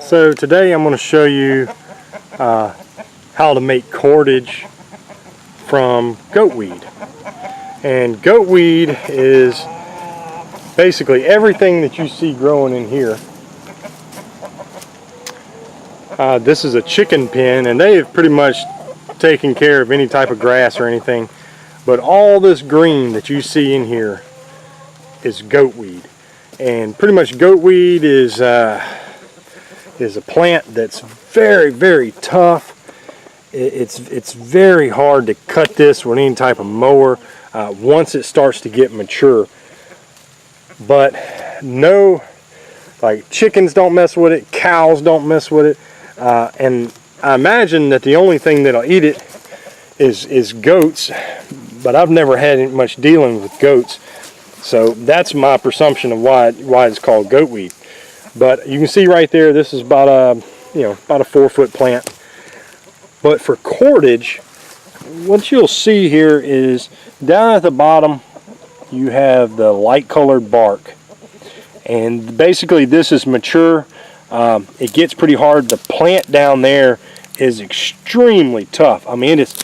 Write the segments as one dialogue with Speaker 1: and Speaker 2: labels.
Speaker 1: So today I'm going to show you how to make cordage from goat weed. And goat weed is basically everything that you see growing in here. This is a chicken pen, and they have pretty much taken care of any type of grass or anything. But all this green that you see in here is goat weed. And pretty much goat weed is a plant that's very, very tough. It's very hard to cut this with any type of mower once it starts to get mature. But no, like chickens don't mess with it, cows don't mess with it, and I imagine that the only thing that'll eat it is goats. But I've never had much dealing with goats, so that's my presumption of why it's called goat weed. But you can see right there, this is about a 4-foot plant. But for cordage, what you'll see here is down at the bottom you have the light colored bark, and basically this is mature. It gets pretty hard. The plant down there is extremely tough. I mean, it's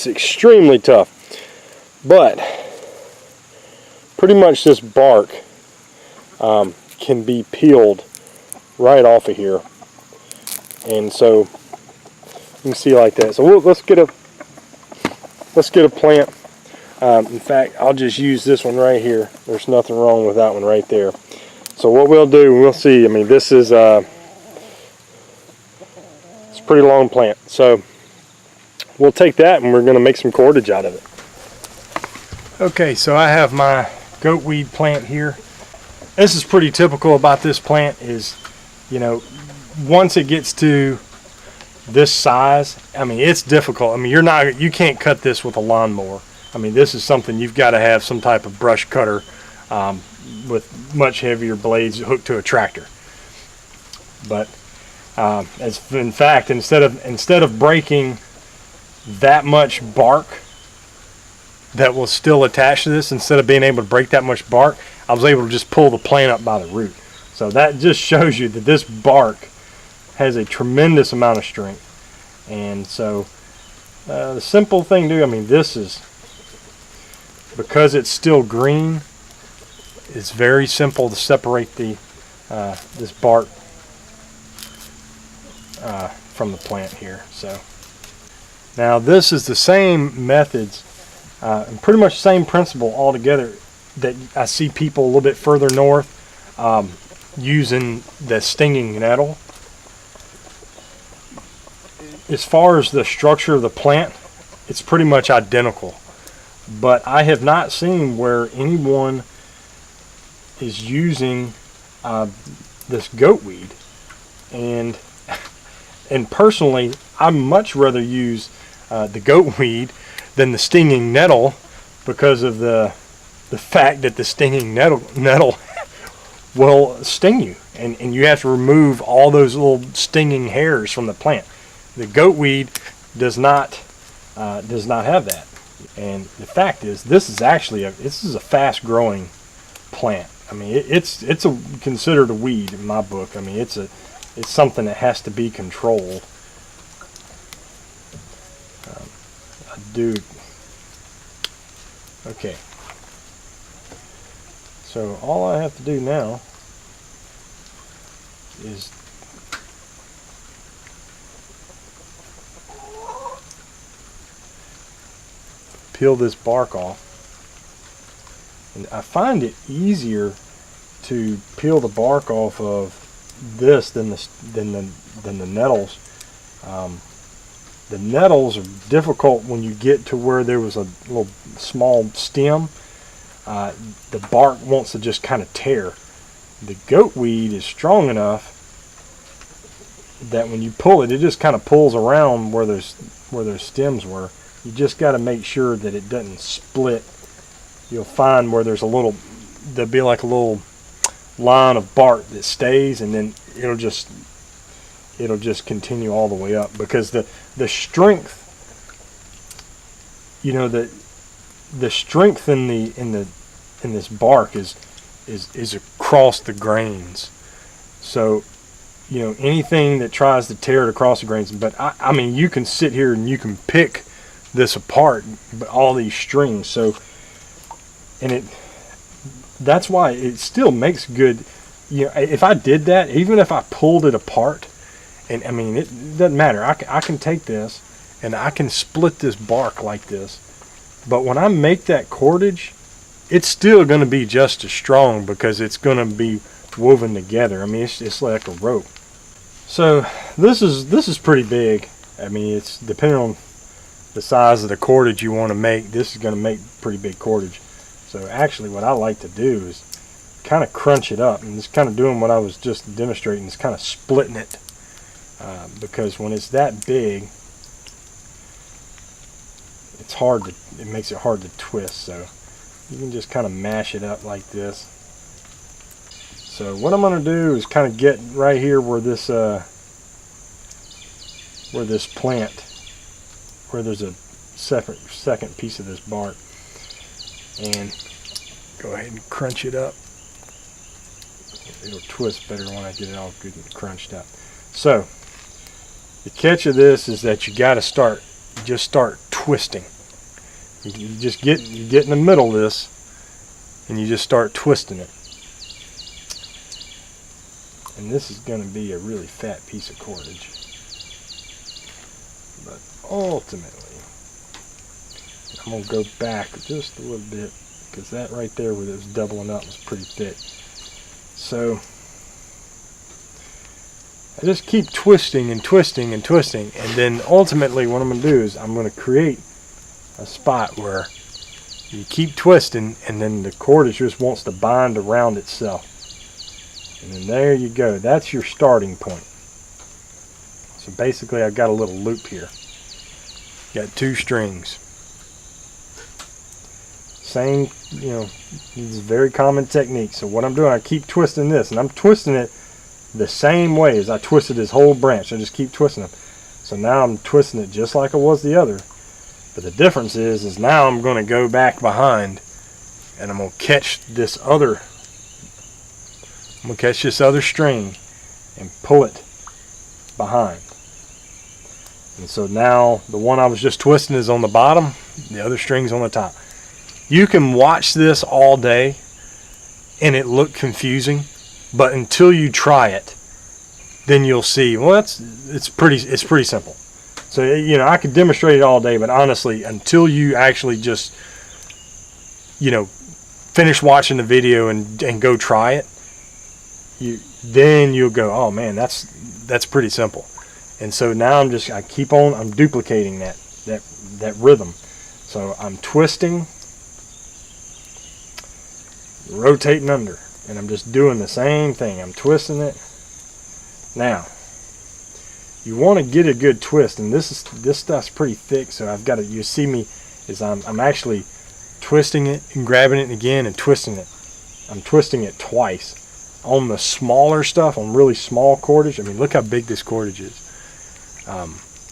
Speaker 1: extremely tough. But pretty much this bark can be peeled right off of here, and so you can see like that. So let's get a plant. In fact, I'll just use this one right here. There's nothing wrong with that one right there. So what we'll do, we'll see. I mean, this is it's a pretty long plant. So we'll take that and we're going to make some cordage out of it. Okay, so I have my goat weed plant here. This is pretty typical about this plant is, you know, once it gets to this size, I mean, it's difficult. I mean, you can't cut this with a lawnmower. I mean, this is something you've got to have some type of brush cutter with much heavier blades hooked to a tractor. But in fact, instead of breaking that much bark that was still attached to this, instead of being able to break that much bark, I was able to just pull the plant up by the root. So that just shows you that this bark has a tremendous amount of strength. And so the simple thing to do, I mean, this is, because it's still green, it's very simple to separate this bark from the plant here. So now this is the same methods and pretty much the same principle altogether that I see people a little bit further north using the stinging nettle. As far as the structure of the plant, it's pretty much identical, but I have not seen where anyone is using this goat weed, and personally I much rather use the goat weed than the stinging nettle, because of the fact that the stinging nettle will sting you, and you have to remove all those little stinging hairs from the plant. The goat weed does not have that. And the fact is, this is a fast growing plant. I mean, it's considered a weed in my book. I mean, it's something that has to be controlled. Okay. So all I have to do now is peel this bark off. And I find it easier to peel the bark off of this than the nettles. The nettles are difficult when you get to where there was a little small stem. The bark wants to just kind of tear. The goat weed is strong enough that when you pull it, it just kind of pulls around where those stems were. You just got to make sure that it doesn't split. You'll find where there'll be like a little line of bark that stays, and then it'll just continue all the way up, because the strength, you know, the strength in this bark is across the grains. So, you know, anything that tries to tear it across the grains. But I mean, you can sit here and you can pick this apart, but all these strings. So, and that's why it still makes good. You know, if I did that, even if I pulled it apart, and I mean, it doesn't matter. I can take this and I can split this bark like this. But when I make that cordage, it's still going to be just as strong because it's going to be woven together. I mean, it's like a rope. So this is pretty big. I mean, it's depending on the size of the cordage you want to make. This is going to make pretty big cordage. So actually, what I like to do is kind of crunch it up, and just kind of doing what I was just demonstrating. Is kind of splitting it because when it's that big, it's hard to. It makes it hard to twist. So you can just kind of mash it up like this. So what I'm going to do is kind of get right here where this plant, where there's a second piece of this bark, and go ahead and crunch it up. It'll twist better when I get it all good and crunched up. So the catch of this is that you got to start twisting. You get in the middle of this, and you just start twisting it. And this is going to be a really fat piece of cordage. But ultimately, I'm going to go back just a little bit, because that right there where it was doubling up was pretty thick. So I just keep twisting and twisting and twisting, and then ultimately what I'm going to do is I'm going to create a spot where you keep twisting, and then the cordage just wants to bind around itself. And then there you go. That's your starting point. So basically I've got a little loop here. Got 2 strings. Same, you know, this is a very common technique. So what I'm doing, I keep twisting this, and I'm twisting it the same way as I twisted this whole branch. I just keep twisting them. So now I'm twisting it just like it was the other. But the difference is now I'm going to go back behind, and I'm going to catch this other string and pull it behind. And so now the one I was just twisting is on the bottom, the other string's on the top. You can watch this all day and it look confusing, but until you try it, then you'll see, well, it's pretty simple. So, you know, I could demonstrate it all day, but honestly, until you actually just, you know, finish watching the video and go try it, then you'll go, oh man, that's pretty simple. And so now I'm duplicating that rhythm. So I'm twisting, rotating under, and I'm just doing the same thing. I'm twisting it. Now you want to get a good twist, and this stuff's pretty thick, so I've got to, you see me is I'm actually twisting it and grabbing it again and twisting it. I'm twisting it twice. On the smaller stuff, on really small cordage, I mean, look how big this cordage is.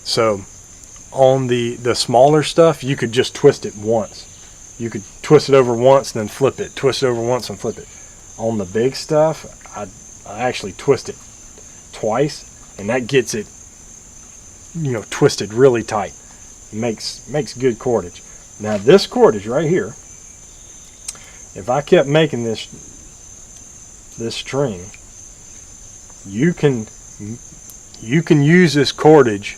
Speaker 1: So on the smaller stuff, you could just twist it once. You could twist it over once and then flip it, twist it over once and flip it. On the big stuff, I actually twist it twice, and that gets it, you know, twisted really tight. It makes good cordage. Now this cordage right here, if I kept making this string, you can use this cordage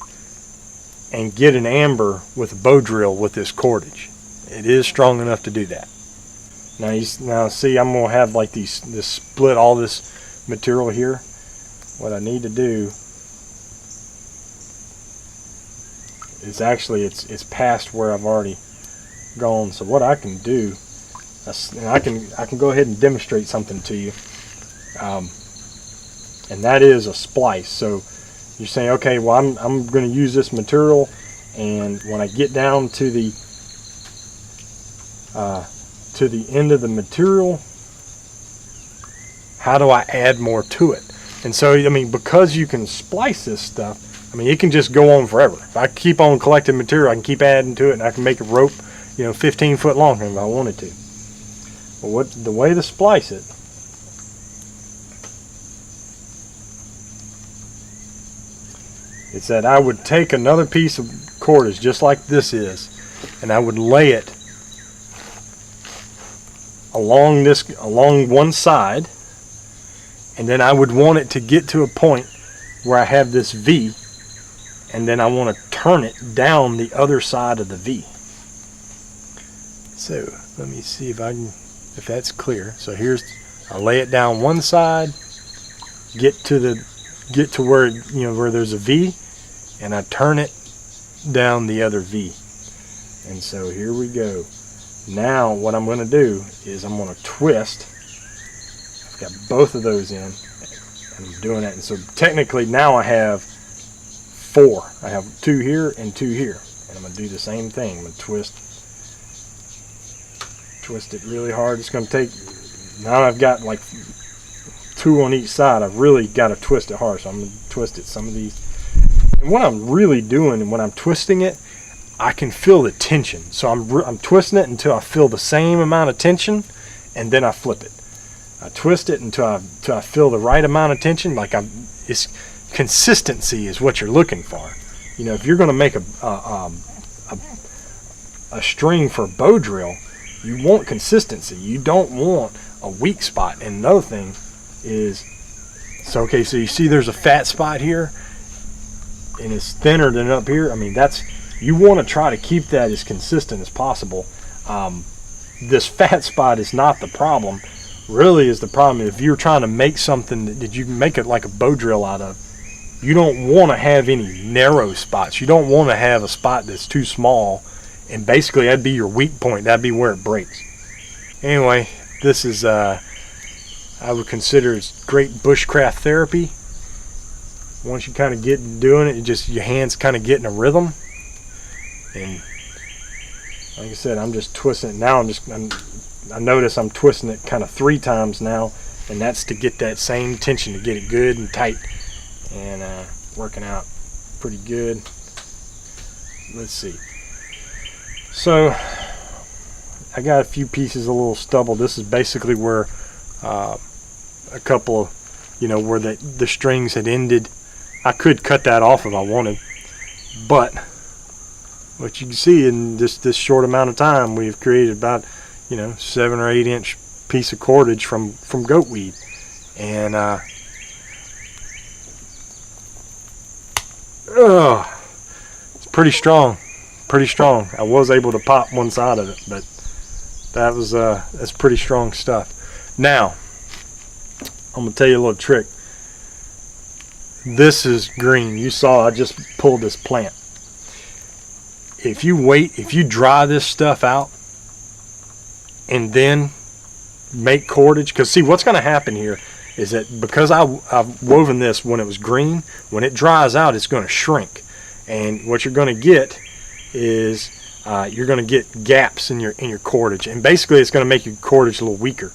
Speaker 1: and get an amber with a bow drill with this cordage. It is strong enough to do that. Now see, I'm gonna have like this split all this material here. What I need to do is actually it's past where I've already gone. So what I can do, and I can go ahead and demonstrate something to you. And that is a splice. So you're saying, okay, well, I'm going to use this material, and when I get down to the end of the material, how do I add more to it? And so, I mean, because you can splice this stuff, I mean, it can just go on forever. If I keep on collecting material, I can keep adding to it, and I can make a rope, you know, 15 foot long if I wanted to. But the way to splice it It's that I would take another piece of cordage just like this is, and I would lay it along one side, and then I would want it to get to a point where I have this V, and then I want to turn it down the other side of the V. So let me see if that's clear. So I lay it down one side, get to where where there's a V, and I turn it down the other V. And so here we go. Now what I'm going to do is I'm going to twist. I've got both of those in, and I'm doing that. And so technically now I have 4. I have 2 here and 2 here, and I'm going to do the same thing. I'm going to twist it really hard. It's going to take, now I've got like 2 on each side. I've really got to twist it hard, so I'm going to twist it. Some of these, and what I'm really doing when I'm twisting it, I can feel the tension. So I'm twisting it until I feel the same amount of tension, and then I flip it. I twist it until I feel the right amount of tension. Like it's consistency is what you're looking for. If you're going to make a string for a bow drill, you want consistency. You don't want a weak spot. And another thing is, so you see there's a fat spot here, and it's thinner than up here. I mean, you want to try to keep that as consistent as possible. This fat spot is not the problem. Really is the problem if you're trying to make something that you can make it like a bow drill out of. You don't want to have any narrow spots. You don't want to have a spot that's too small, and basically that'd be your weak point. That'd be where it breaks. Anyway, this is I would consider it's great bushcraft therapy. Once you kind of get doing it, your hands kind of get in a rhythm. And like I said, I'm just twisting it now. I notice I'm twisting it kind of 3 times now, and that's to get that same tension, to get it good and tight, and working out pretty good. Let's see. So I got a few pieces of little stubble. This is basically where a couple of, where the strings had ended. I could cut that off if I wanted, but what you can see in this short amount of time, we've created about 7 or 8 inch piece of cordage from goat weed, and it's pretty strong. I was able to pop one side of it, but that's pretty strong stuff. Now I'm gonna tell you a little trick. This is green. You saw I just pulled this plant. If you dry this stuff out and then make cordage, because see what's going to happen here is that because I've woven this when it was green, when it dries out it's going to shrink, and what you're going to get is you're going to get gaps in your cordage, and basically it's going to make your cordage a little weaker.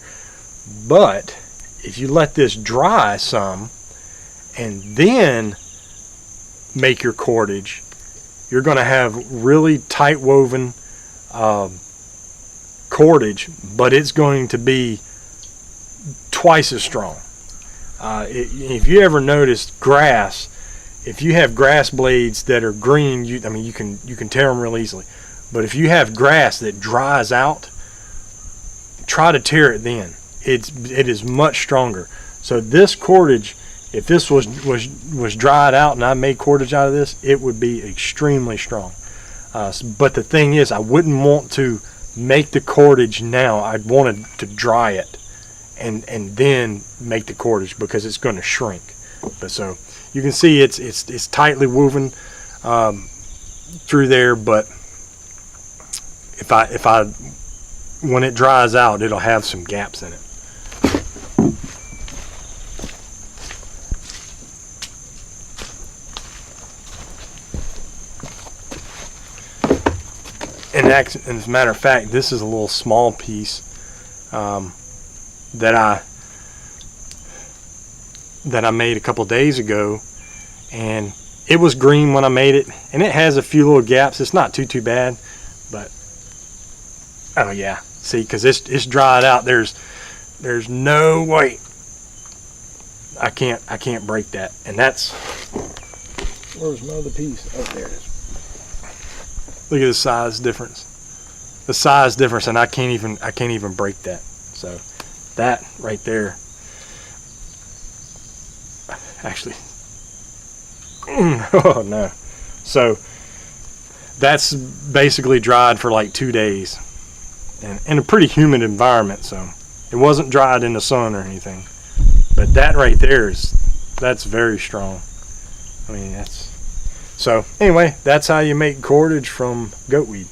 Speaker 1: But if you let this dry some and then make your cordage, you're going to have really tight woven cordage, but it's going to be twice as strong. If you ever noticed grass, if you have grass blades that are green, you can tear them real easily. But if you have grass that dries out, try to tear it then. It is much stronger. So this cordage, if this was dried out and I made cordage out of this, it would be extremely strong. But the thing is, I wouldn't want to make the cordage now. I'd want to dry it and then make the cordage, because it's going to shrink. But so you can see it's tightly woven through there. But if I when it dries out, it'll have some gaps in it. And as a matter of fact, this is a little small piece that I made a couple days ago, and it was green when I made it, and it has a few little gaps. It's not too bad, but oh yeah, see, because it's dried out. There's no way I can't break that, and that's Where's my other piece? Oh, there it is. Look at the size difference. The size difference, and I can't even break that. So that right there, actually, oh no. So that's basically dried for like 2 days, and in a pretty humid environment. So it wasn't dried in the sun or anything. But that right there that's very strong. I mean, so anyway, that's how you make cordage from goat weed.